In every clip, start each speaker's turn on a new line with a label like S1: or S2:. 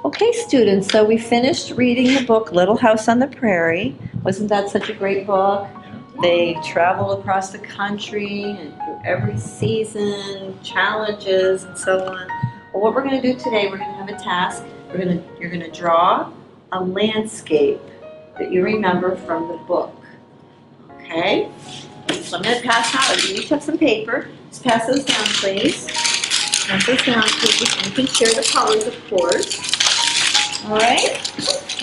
S1: Okay, students, so we finished reading the book Little House on the Prairie. Wasn't that such a great book? They travel across the country and through every season, challenges and so on. Well, what we're going to do today, we're going to have a task. You're going to draw a landscape that you remember from the book. Okay? So I'm going to pass out. You each have some paper. Just pass those down, please. Pass those down, please. You can share the colors, of course. All right?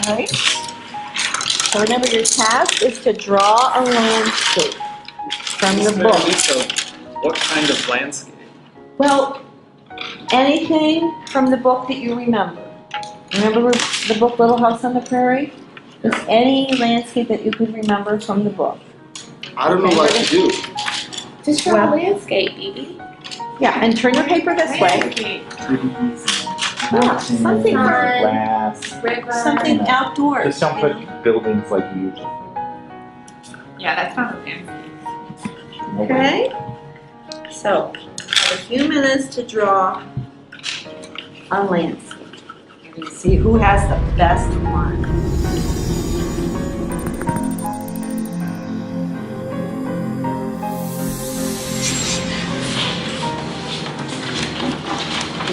S1: All right. So remember, your task is to draw a landscape from the book.
S2: So, what kind of landscape?
S1: Well, anything from the book that you remember. Remember the book Little House on the Prairie? Just any landscape that you could remember from the book.
S3: I don't know what to do.
S4: Just draw a landscape, Edie.
S1: Yeah, and turn your paper this way. Yeah, something
S5: grass.
S1: something outdoors.
S5: Just don't put buildings like you usually.
S4: Yeah, that's not a landscape.
S1: Okay? So, have a few minutes to draw a landscape. And see who has the best one.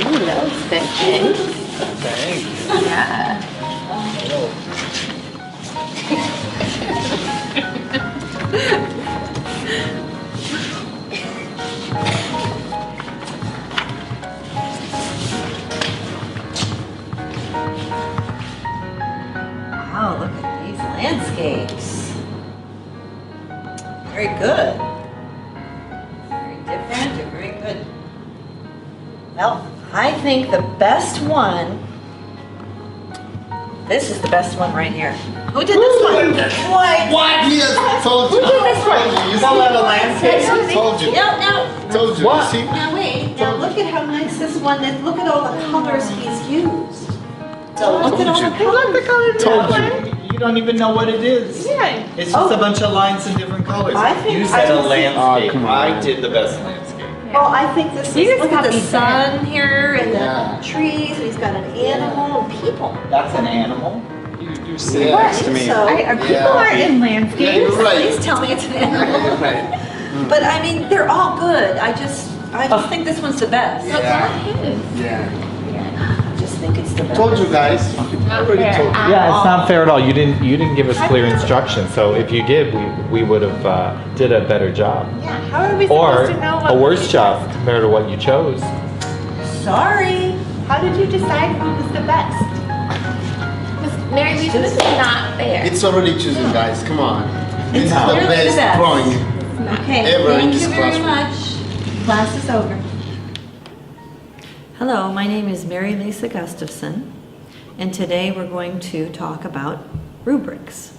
S1: Ooh, that was thick, eh?
S2: Thank you.
S1: Yeah. Wow, look at these landscapes. Very good. Very different and very good. Well, I think the best one, this is the best one right here. Who did this one? What?
S3: Yes, told you.
S1: Who did this one?
S3: You
S2: What level landscape?
S3: Told you.
S1: No.
S3: Told you.
S2: What?
S3: You see?
S1: Now wait, now look at how nice this one is. Look at all the colors he's used. So look at all the colors.
S3: Told you.
S2: You don't even know what it is.
S4: Yeah.
S2: It's just a bunch of lines in different colors.
S1: I think-
S2: You said
S1: I
S2: a
S1: think-
S2: landscape.
S3: come on.
S2: I did the best landscape.
S1: Oh, I think this
S4: You
S1: is,
S4: just
S1: look at the
S4: copied
S1: sun here and
S3: Yeah.
S1: the trees, and he's got an animal and people.
S2: That's an animal.
S3: You
S2: sit
S3: next
S1: to me.
S4: People
S3: Yeah.
S4: aren't in
S3: Yeah,
S4: landscapes.
S3: you're right.
S1: Please tell me it's an animal.
S3: You're right.
S1: But I mean, they're all good. I just think this one's the best.
S3: Yeah. Yeah.
S1: I just think it's the best.
S3: Told you guys. I already told you.
S5: Yeah, it's not fair at all. You didn't give us clear instructions. So if you did, we would have did a better job,
S4: Yeah, how are we
S5: or
S4: supposed to know what
S5: a worse job compared to what you chose.
S1: Sorry.
S4: How did you decide who was the best? Mary Lisa, this is not fair.
S3: It's already chosen, guys. Come on. This is the
S1: clearly the
S3: best
S1: best.
S3: drawing.
S1: Okay,
S3: Ever in
S1: thank
S3: this
S1: you very
S3: classroom.
S1: much. Class is over. Hello, my name is Mary Lisa Gustafson, and today we're going to talk about rubrics.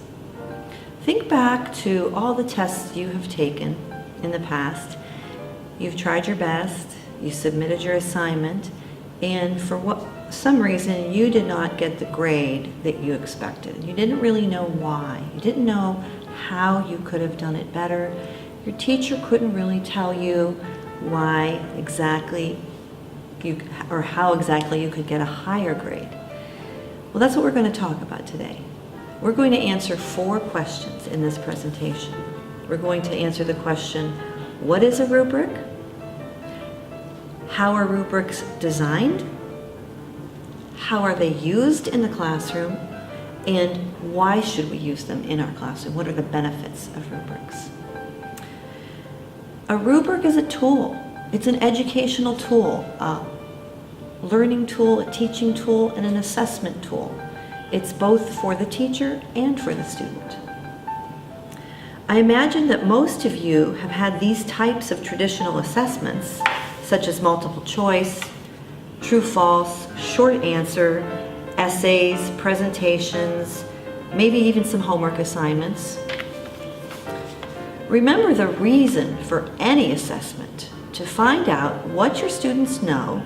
S1: Think back to all the tests you have taken in the past. You've tried your best, you submitted your assignment, and for some reason you did not get the grade that you expected. You didn't really know why. You didn't know how you could have done it better. Your teacher couldn't really tell you why exactly or how exactly you could get a higher grade. Well, that's what we're going to talk about today. We're going to answer 4 questions in this presentation. We're going to answer the question, what is a rubric? How are rubrics designed? How are they used in the classroom? And why should we use them in our classroom? What are the benefits of rubrics? A rubric is a tool. It's an educational tool, a learning tool, a teaching tool, and an assessment tool. It's both for the teacher and for the student. I imagine that most of you have had these types of traditional assessments, such as multiple choice, true, false, short answer, essays, presentations, maybe even some homework assignments. Remember the reason for any assessment: to find out what your students know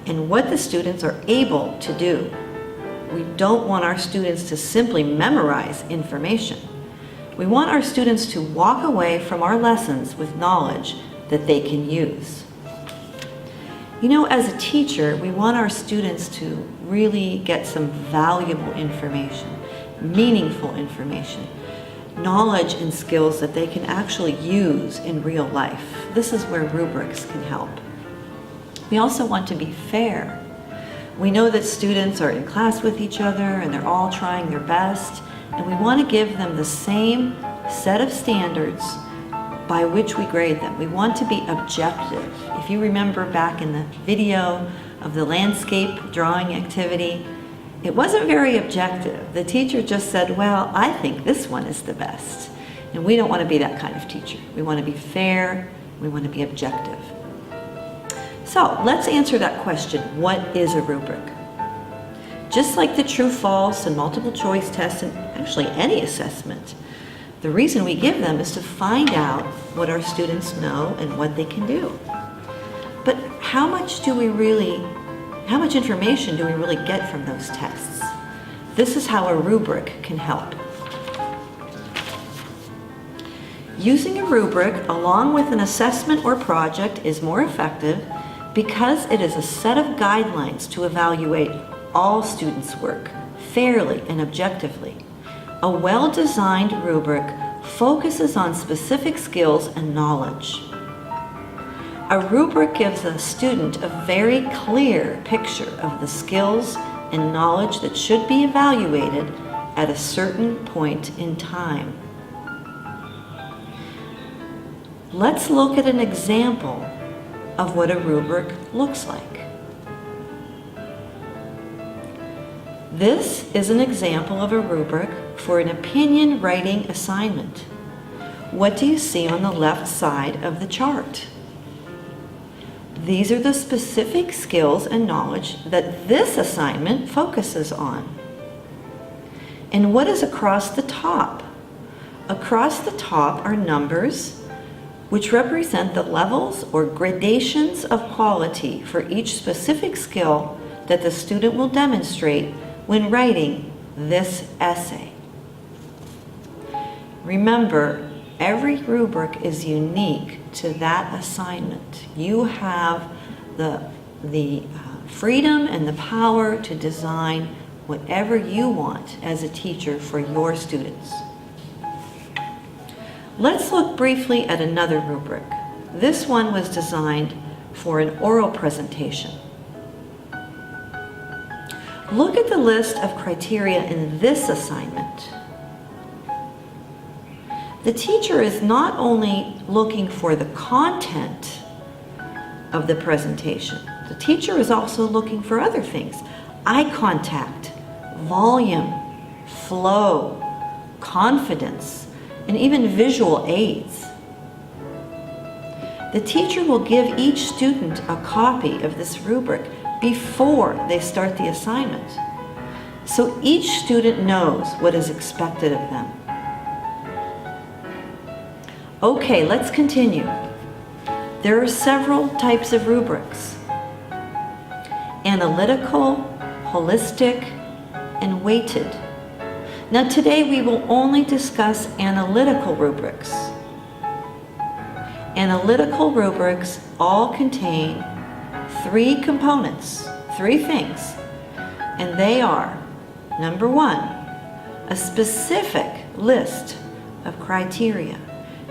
S1: and what the students are able to do. We don't want our students to simply memorize information. We want our students to walk away from our lessons with knowledge that they can use. You know, as a teacher, we want our students to really get some valuable information, meaningful information, knowledge and skills that they can actually use in real life. This is where rubrics can help. We also want to be fair. We know that students are in class with each other and they're all trying their best, and we want to give them the same set of standards by which we grade them. We want to be objective. If you remember back in the video of the landscape drawing activity, it wasn't very objective. The teacher just said, well, I think this one is the best. And we don't want to be that kind of teacher. We want to be fair, we want to be objective. So let's answer that question, what is a rubric? Just like the true, false, and multiple choice tests, and actually any assessment, the reason we give them is to find out what our students know and what they can do. But how much information do we really get from those tests? This is how a rubric can help. Using a rubric along with an assessment or project is more effective because it is a set of guidelines to evaluate all students' work fairly and objectively. A well-designed rubric focuses on specific skills and knowledge. A rubric gives a student a very clear picture of the skills and knowledge that should be evaluated at a certain point in time. Let's look at an example of what a rubric looks like. This is an example of a rubric for an opinion writing assignment. What do you see on the left side of the chart? These are the specific skills and knowledge that this assignment focuses on. And what is across the top? Across the top are numbers which represent the levels or gradations of quality for each specific skill that the student will demonstrate when writing this essay. Remember, every rubric is unique to that assignment. You have the freedom and the power to design whatever you want as a teacher for your students. Let's look briefly at another rubric. This one was designed for an oral presentation. Look at the list of criteria in this assignment. The teacher is not only looking for the content of the presentation, the teacher is also looking for other things: eye contact, volume, flow, confidence, and even visual aids. The teacher will give each student a copy of this rubric before they start the assignment, so each student knows what is expected of them. Okay, let's continue. There are several types of rubrics: analytical, holistic, and weighted. Now today we will only discuss analytical rubrics. Analytical rubrics all contain three components, three things, and they are, number one, a specific list of criteria.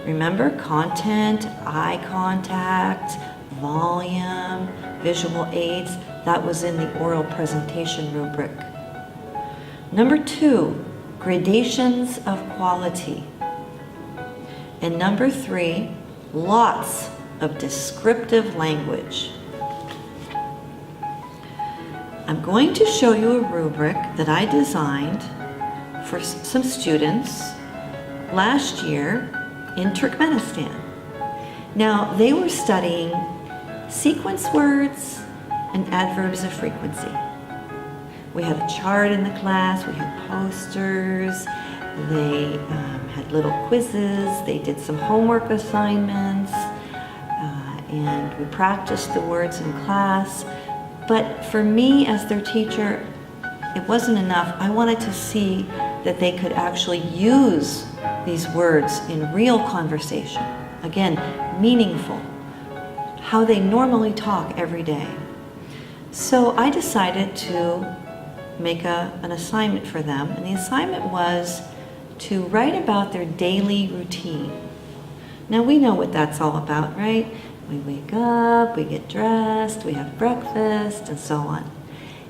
S1: Remember, content, eye contact, volume, visual aids, that was in the oral presentation rubric. Number two, gradations of quality. And number three, lots of descriptive language. I'm going to show you a rubric that I designed for some students last year in Turkmenistan. Now, they were studying sequence words and adverbs of frequency. We had a chart in the class, we had posters, they had little quizzes, they did some homework assignments, and we practiced the words in class. But for me as their teacher, it wasn't enough. I wanted to see that they could actually use these words in real conversation. Again, meaningful. how they normally talk every day. So I decided to make an assignment for them, and the assignment was to write about their daily routine. Now we know what that's all about, right? We wake up, we get dressed, we have breakfast, and so on.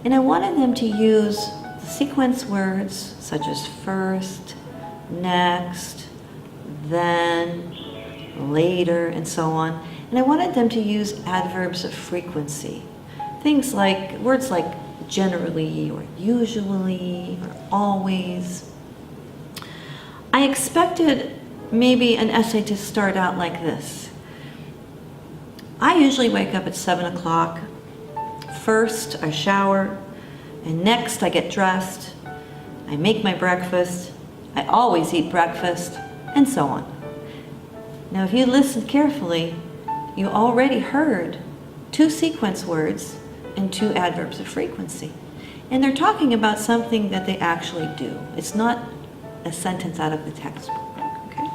S1: And I wanted them to use the sequence words such as first, next, then, later, and so on. And I wanted them to use adverbs of frequency. Things like, words like generally, or usually, or always. I expected maybe an essay to start out like this. I usually wake up at 7 o'clock. First, I shower, and next I get dressed. I make my breakfast. I always eat breakfast, and so on. Now, if you listened carefully, you already heard 2 sequence words and 2 adverbs of frequency. And they're talking about something that they actually do. It's not a sentence out of the textbook, okay?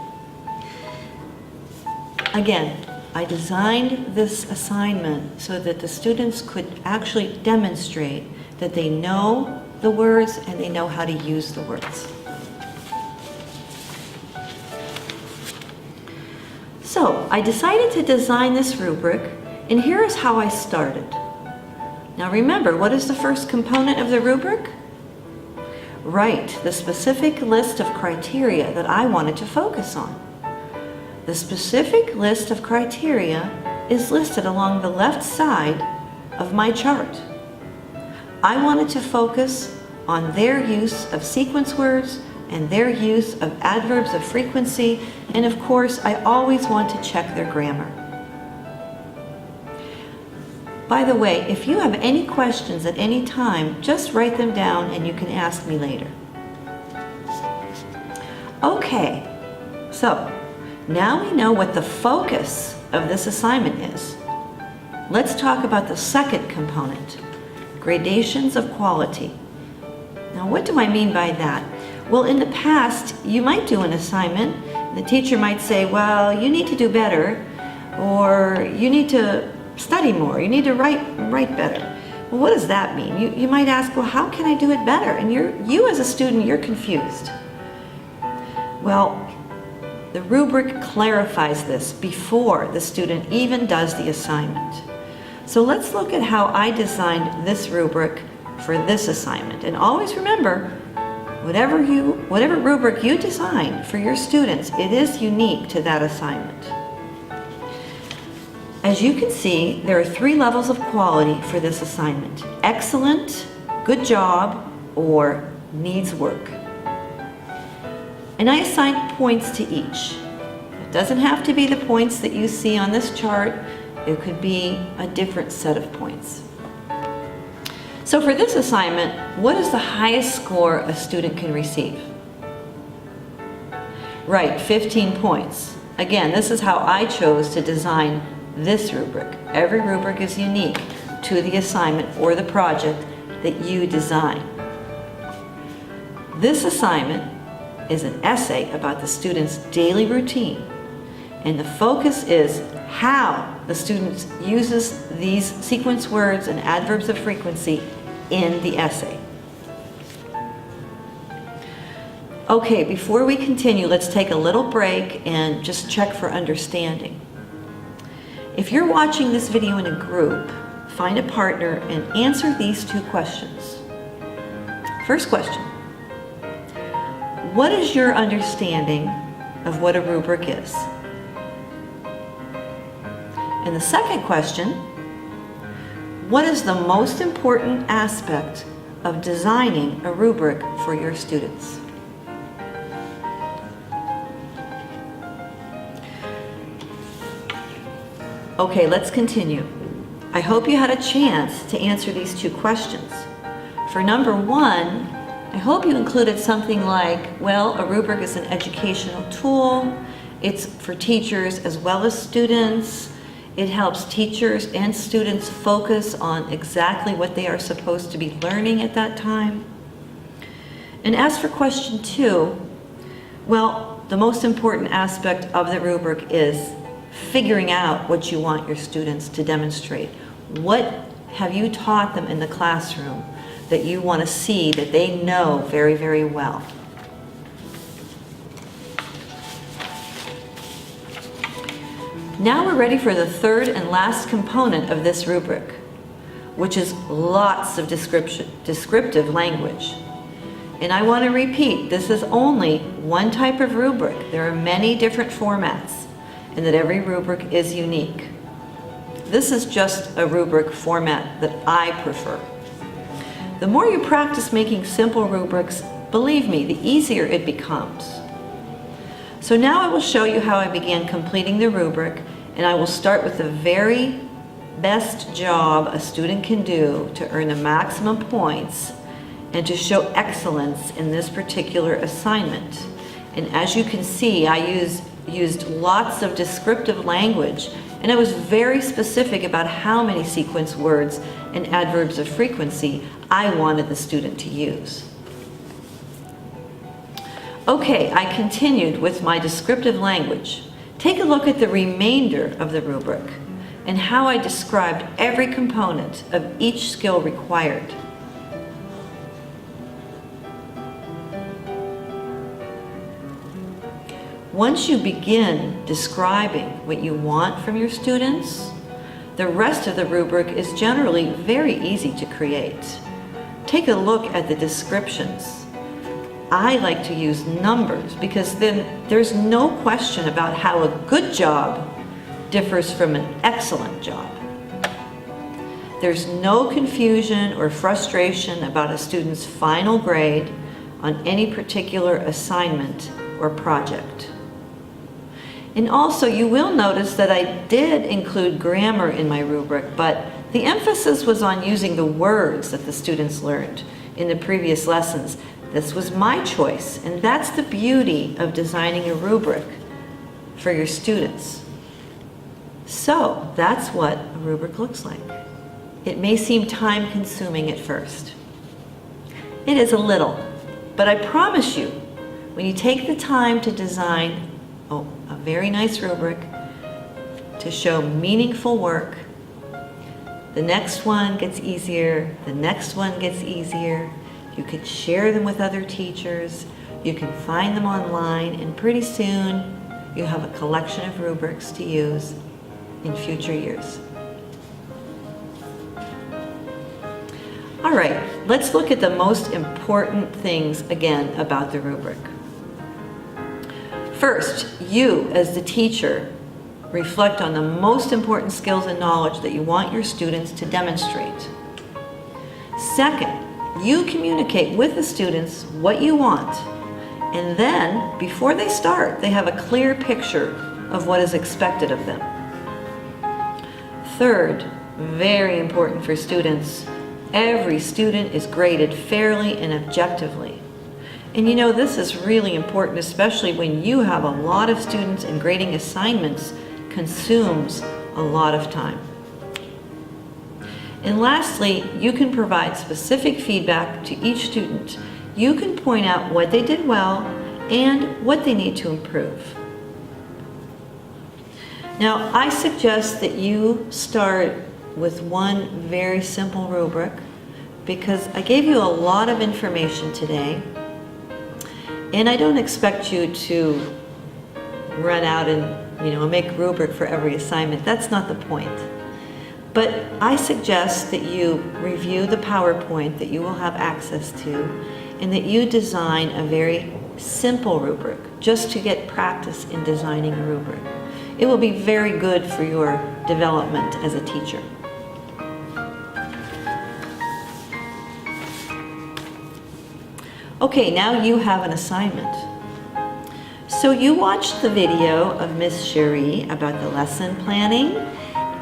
S1: Again, I designed this assignment so that the students could actually demonstrate that they know the words and they know how to use the words. So I decided to design this rubric, and here is how I started. Now remember, what is the first component of the rubric? Right, the specific list of criteria that I wanted to focus on. The specific list of criteria is listed along the left side of my chart. I wanted to focus on their use of sequence words and their use of adverbs of frequency, and of course, I always want to check their grammar. By the way, if you have any questions at any time, just write them down and you can ask me later. Okay, so now we know what the focus of this assignment is. Let's talk about the second component, gradations of quality. Now, what do I mean by that? Well, in the past, you might do an assignment. The teacher might say, well, you need to do better, or you need to study more, you need to write better. Well, what does that mean? You might ask, well, how can I do it better? And you as a student, you're confused. Well, the rubric clarifies this before the student even does the assignment. So let's look at how I designed this rubric for this assignment. And always remember, whatever rubric you design for your students, it is unique to that assignment. As you can see, there are 3 levels of quality for this assignment: excellent, good job, or needs work. And I assigned points to each. It doesn't have to be the points that you see on this chart. It could be a different set of points. So for this assignment, what is the highest score a student can receive? Right, 15 points. Again, this is how I chose to design this rubric. Every rubric is unique to the assignment or the project that you design. This assignment is an essay about the student's daily routine, and the focus is how the student uses these sequence words and adverbs of frequency in the essay. Okay, before we continue, let's take a little break and just check for understanding. If you're watching this video in a group, find a partner and answer these 2 questions. First question: what is your understanding of what a rubric is? And the second question: what is the most important aspect of designing a rubric for your students? Okay, let's continue. I hope you had a chance to answer these 2 questions. For number 1, I hope you included something like, well, a rubric is an educational tool. It's for teachers as well as students. It helps teachers and students focus on exactly what they are supposed to be learning at that time. And as for question 2, well, the most important aspect of the rubric is figuring out what you want your students to demonstrate. What have you taught them in the classroom that you want to see that they know very, very well? Now we're ready for the third and last component of this rubric, which is lots of descriptive language. And I want to repeat, this is only one type of rubric. There are many different formats, and that every rubric is unique. This is just a rubric format that I prefer. The more you practice making simple rubrics, believe me, the easier it becomes. So now I will show you how I began completing the rubric, and I will start with the very best job a student can do to earn the maximum points and to show excellence in this particular assignment. And as you can see, I used lots of descriptive language, and I was very specific about how many sequence words and adverbs of frequency I wanted the student to use. Okay, I continued with my descriptive language. Take a look at the remainder of the rubric and how I described every component of each skill required. Once you begin describing what you want from your students, the rest of the rubric is generally very easy to create. Take a look at the descriptions. I like to use numbers because then there's no question about how a good job differs from an excellent job. There's no confusion or frustration about a student's final grade on any particular assignment or project. And also, you will notice that I did include grammar in my rubric, but the emphasis was on using the words that the students learned in the previous lessons. This was my choice, and that's the beauty of designing a rubric for your students. So, that's what a rubric looks like. It may seem time-consuming at first. It is a little, but I promise you, when you take the time to design a very nice rubric to show meaningful work, the next one gets easier, the next one gets easier. You can share them with other teachers, you can find them online, and pretty soon you have a collection of rubrics to use in future years. All right, let's look at the most important things again about the rubric. First, you as the teacher reflect on the most important skills and knowledge that you want your students to demonstrate. Second, you communicate with the students what you want, and then before they start, they have a clear picture of what is expected of them. Third, very important for students, every student is graded fairly and objectively. And you know, this is really important, especially when you have a lot of students and grading assignments consumes a lot of time. And lastly, you can provide specific feedback to each student. You can point out what they did well and what they need to improve. Now, I suggest that you start with one very simple rubric because I gave you a lot of information today. And I don't expect you to run out and, make a rubric for every assignment. That's not the point. But I suggest that you review the PowerPoint that you will have access to and that you design a very simple rubric just to get practice in designing a rubric. It will be very good for your development as a teacher. Okay, now you have an assignment. So you watched the video of Miss Cherie about the lesson planning,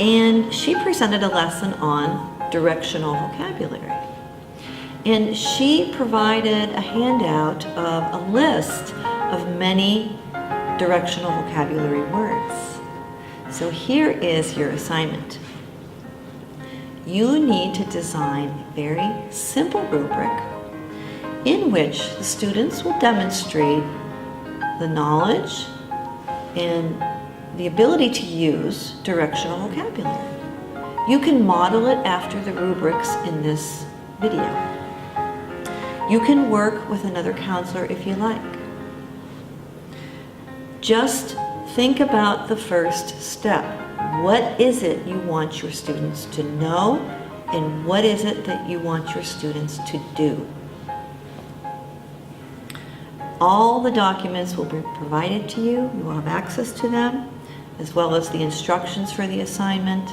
S1: and she presented a lesson on directional vocabulary. And she provided a handout of a list of many directional vocabulary words. So here is your assignment. You need to design a very simple rubric in which the students will demonstrate the knowledge and the ability to use directional vocabulary. You can model it after the rubrics in this video. You can work with another counselor if you like. Just think about the first step. What is it you want your students to know, and what is it that you want your students to do? All the documents will be provided to you. You will have access to them, as well as the instructions for the assignment.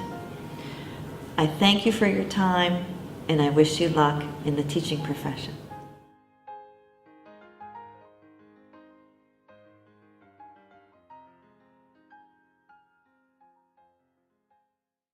S1: I thank you for your time, and I wish you luck in the teaching profession.